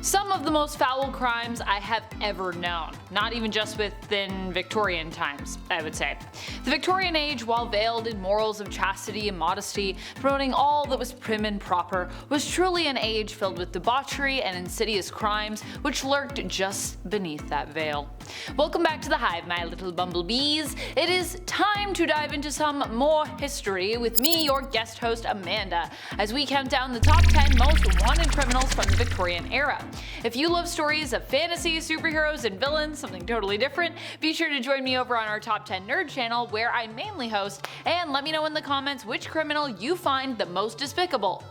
Some of the most foul crimes I have ever known, not even just within Victorian times, I would say. The Victorian age, while veiled in morals of chastity and modesty, promoting all that was prim and proper, was truly an age filled with debauchery and insidious crimes which lurked just beneath that veil. Welcome back to the Hive, my little bumblebees. It is time to dive into some more history with me, your guest host Amanda, as we count down the top 10 most wanted criminals from the Victorian era. If you love stories of fantasy, superheroes, and villains, something totally different, be sure to join me over on our Top 10 Nerd channel, where I mainly host, and let me know in the comments which criminal you find the most despicable.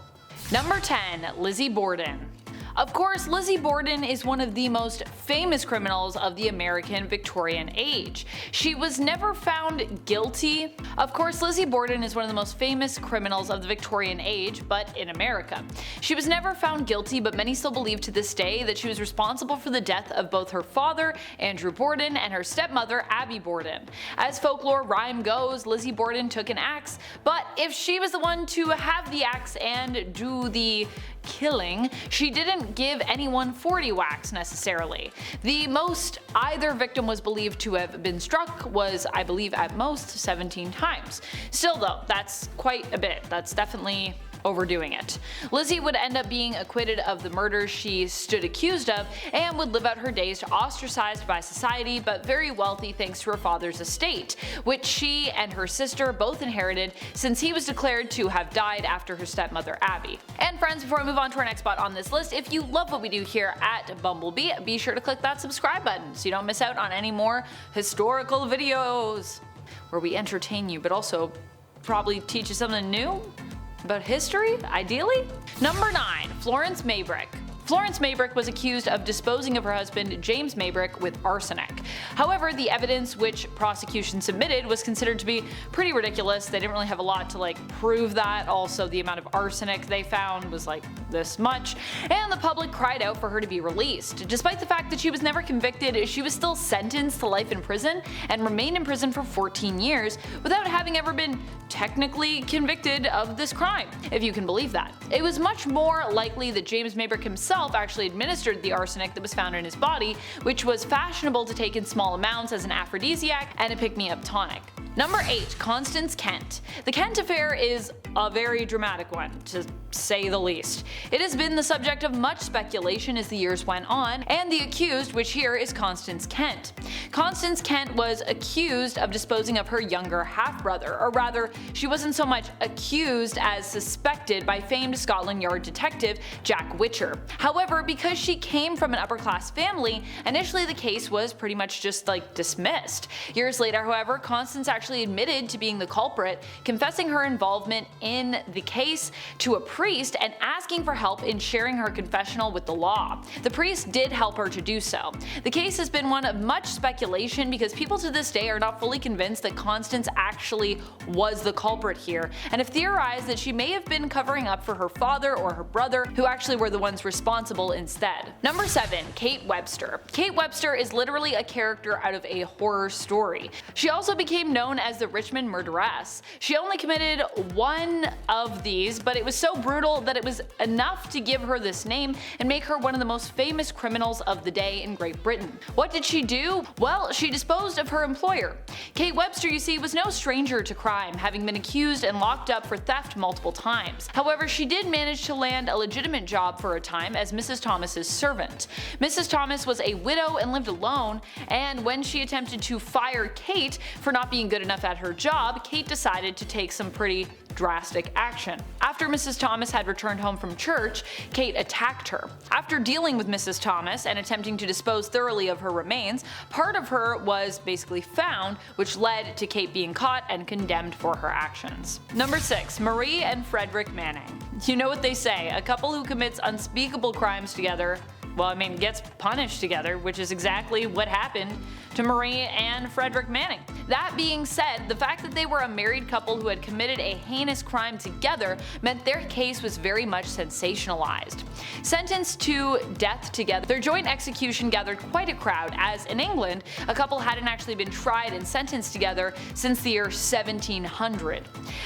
Number 10. Lizzie Borden. Of course, Lizzie Borden is one of the most famous criminals of the American Victorian age. She was never found guilty. Of course, Lizzie Borden is one of the most famous criminals of the Victorian age, but in America. She was never found guilty, but many still believe to this day that she was responsible for the death of both her father, Andrew Borden, and her stepmother, Abby Borden. As folklore rhyme goes, Lizzie Borden took an axe, but if she was the one to have the axe and do the killing, she didn't give anyone 40 whacks necessarily. The most either victim was believed to have been struck was, I believe, at most 17 times. Still though, that's quite a bit. That's definitely overdoing it. Lizzie would end up being acquitted of the murders she stood accused of and would live out her days ostracized by society, but very wealthy thanks to her father's estate, which she and her sister both inherited since he was declared to have died after her stepmother Abby. And friends, before I move on to our next spot on this list, if you love what we do here at Bumblebee, be sure to click that subscribe button so you don't miss out on any more historical videos where we entertain you but also probably teach you something new about history, ideally? Number 9. Florence Maybrick. Florence Maybrick was accused of disposing of her husband James Maybrick with arsenic. However, the evidence which prosecution submitted was considered to be pretty ridiculous. They didn't really have a lot to prove that. Also, the amount of arsenic they found was this much, and the public cried out for her to be released. Despite the fact that she was never convicted, she was still sentenced to life in prison and remained in prison for 14 years without having ever been technically convicted of this crime, if you can believe that. It was much more likely that James Maybrick himself actually administered the arsenic that was found in his body, which was fashionable to take in small amounts as an aphrodisiac and a pick-me-up tonic. Number 8. Constance Kent. The Kent affair is a very dramatic one, to say the least. It has been the subject of much speculation as the years went on, and the accused, which here is Constance Kent. Constance Kent was accused of disposing of her younger half-brother, or rather, she wasn't so much accused as suspected by famed Scotland Yard detective Jack Witcher. However, because she came from an upper-class family, initially the case was pretty much just dismissed. Years later, however, Constance actually admitted to being the culprit, confessing her involvement in the case to a priest and asking for help in sharing her confessional with the law. The priest did help her to do so. The case has been one of much speculation because people to this day are not fully convinced that Constance actually was the culprit here, and have theorized that she may have been covering up for her father or her brother, who actually were the ones responsible instead. Number 7. Kate Webster. Kate Webster is literally a character out of a horror story. She also became known as the Richmond murderess. She only committed one of these, but it was so brutal that it was enough to give her this name and make her one of the most famous criminals of the day in Great Britain. What did she do? Well, she disposed of her employer. Kate Webster, you see, was no stranger to crime, having been accused and locked up for theft multiple times. However, she did manage to land a legitimate job for a time as Mrs. Thomas's servant. Mrs. Thomas was a widow and lived alone, and when she attempted to fire Kate for not being good enough at her job, Kate decided to take some pretty drastic action. After Mrs. Thomas had returned home from church, Kate attacked her. After dealing with Mrs. Thomas and attempting to dispose thoroughly of her remains, part of her was basically found, which led to Kate being caught and condemned for her actions. Number 6. Marie and Frederick Manning. You know what they say, a couple who commits unspeakable crimes together, gets punished together, which is exactly what happened to Marie and Frederick Manning. That being said, the fact that they were a married couple who had committed a heinous crime together meant their case was very much sensationalized. Sentenced to death together, their joint execution gathered quite a crowd, as in England, a couple hadn't actually been tried and sentenced together since the year 1700.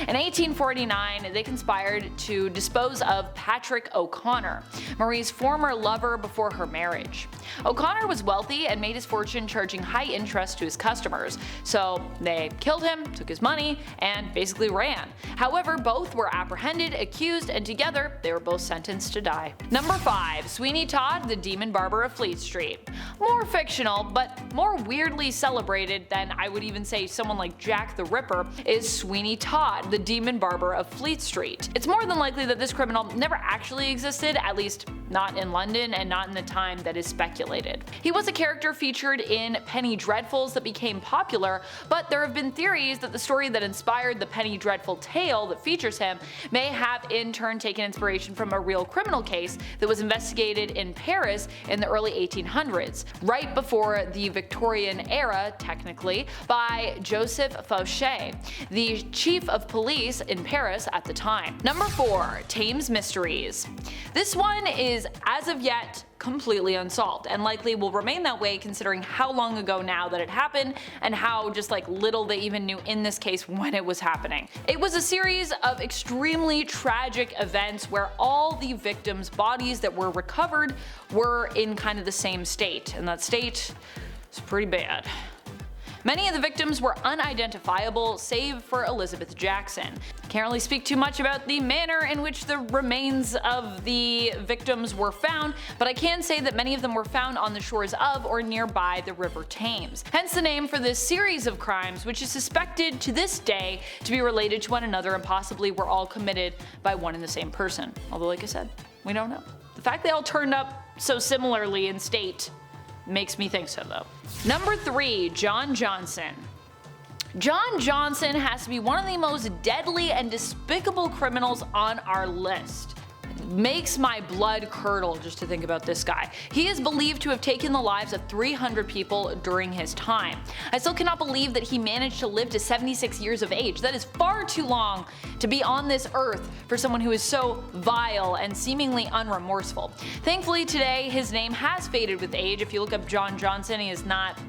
In 1849, they conspired to dispose of Patrick O'Connor, Marie's former lover before her marriage. O'Connor was wealthy and made his fortune charging high interest to his customers, so they killed him, took his money, and basically ran. However, both were apprehended, accused, and together they were both sentenced to die. Number 5. Sweeney Todd, the Demon Barber of Fleet Street. More fictional, but more weirdly celebrated than I would even say someone like Jack the Ripper is Sweeney Todd, the Demon Barber of Fleet Street. It's more than likely that this criminal never actually existed, at least not in London and not in the time that is speculated. He was a character featured in Penny Dreadfuls that became popular, but there have been theories that the story that inspired the Penny Dreadful tale that features him may have in turn taken inspiration from a real criminal case that was investigated in Paris in the early 1800s, right before the Victorian era technically, by Joseph Fauché, the chief of police in Paris at the time. Number 4. Thames Mysteries. This one is, as of yet, completely unsolved, and likely will remain that way considering how long ago now that it happened and how just little they even knew in this case when it was happening. It was a series of extremely tragic events where all the victims' bodies that were recovered were in kind of the same state, and that state is pretty bad. Many of the victims were unidentifiable, save for Elizabeth Jackson. Can't really speak too much about the manner in which the remains of the victims were found, but I can say that many of them were found on the shores of or nearby the River Thames. Hence the name for this series of crimes, which is suspected to this day to be related to one another and possibly were all committed by one and the same person. Although, like I said, we don't know. The fact they all turned up so similarly in state makes me think so though. Number 3. John Johnson. John Johnson has to be one of the most deadly and despicable criminals on our list. Makes my blood curdle just to think about this guy. He is believed to have taken the lives of 300 people during his time. I still cannot believe that he managed to live to 76 years of age. That is far too long to be on this earth for someone who is so vile and seemingly unremorseful. Thankfully today his name has faded with age. If you look up John Johnson, he is not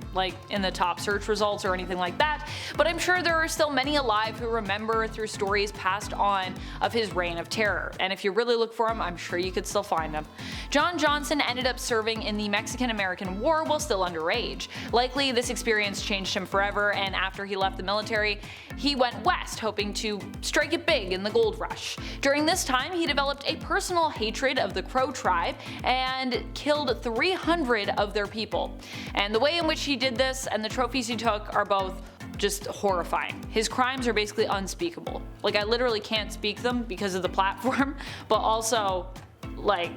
in the top search results or anything like that, but I'm sure there are still many alive who remember through stories passed on of his reign of terror, and if you really look for him, I'm sure you could still find him. John Johnson ended up serving in the Mexican-American War while still underage. Likely this experience changed him forever, and after he left the military, he went west hoping to strike it big in the gold rush. During this time, he developed a personal hatred of the Crow tribe and killed 300 of their people. And the way in which he did this and the trophies he took are both just horrifying. His crimes are basically unspeakable. I literally can't speak them because of the platform, but also,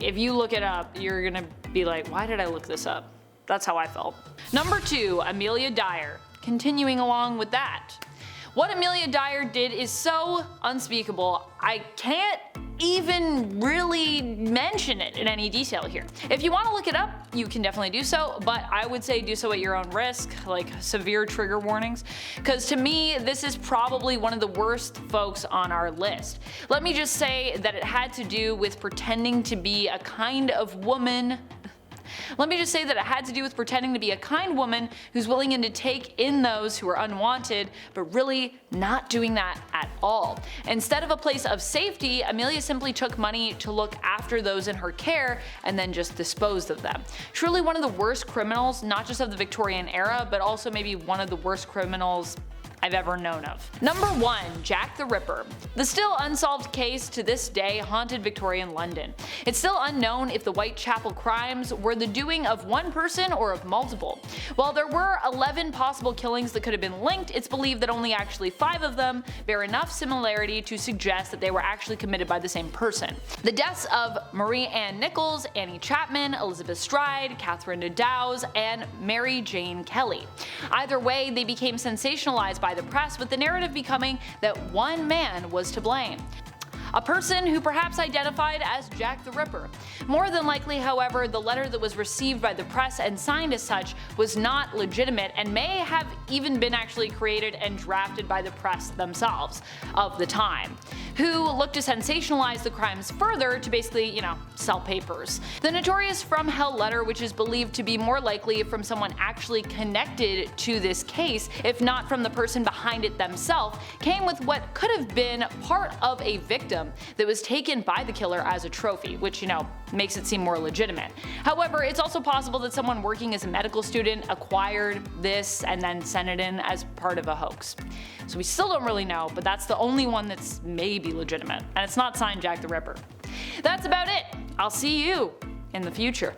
if you look it up, you're gonna be like, why did I look this up? That's how I felt. Number 2. Amelia Dyer. Continuing along with that. What Amelia Dyer did is so unspeakable, I can't even really mention it in any detail here. If you want to look it up, you can definitely do so, but I would say do so at your own risk, severe trigger warnings, because to me this is probably one of the worst folks on our list. Let me just say that it had to do with pretending to be a kind of woman who's willing to take in those who are unwanted, but really not doing that at all. Instead of a place of safety, Amelia simply took money to look after those in her care and then just disposed of them. Truly one of the worst criminals, not just of the Victorian era, but also maybe one of the worst criminals I've ever known of. Number 1. Jack the Ripper. The still unsolved case to this day haunted Victorian London. It's still unknown if the Whitechapel crimes were the doing of one person or of multiple. While there were 11 possible killings that could have been linked, it's believed that only actually 5 of them bear enough similarity to suggest that they were actually committed by the same person. The deaths of Marie Ann Nichols, Annie Chapman, Elizabeth Stride, Catherine Dowse, and Mary Jane Kelly. Either way, they became sensationalized by the press, with the narrative becoming that one man was to blame. a person who perhaps identified as Jack the Ripper. More than likely, however, the letter that was received by the press and signed as such was not legitimate and may have even been actually created and drafted by the press themselves of the time, who looked to sensationalize the crimes further to basically, sell papers. The notorious From Hell letter, which is believed to be more likely from someone actually connected to this case, if not from the person behind it themselves, came with what could have been part of a victim that was taken by the killer as a trophy, which, makes it seem more legitimate. However, it's also possible that someone working as a medical student acquired this and then sent it in as part of a hoax. So we still don't really know, but that's the only one that's maybe legitimate, and it's not signed Jack the Ripper. That's about it. I'll see you in the future.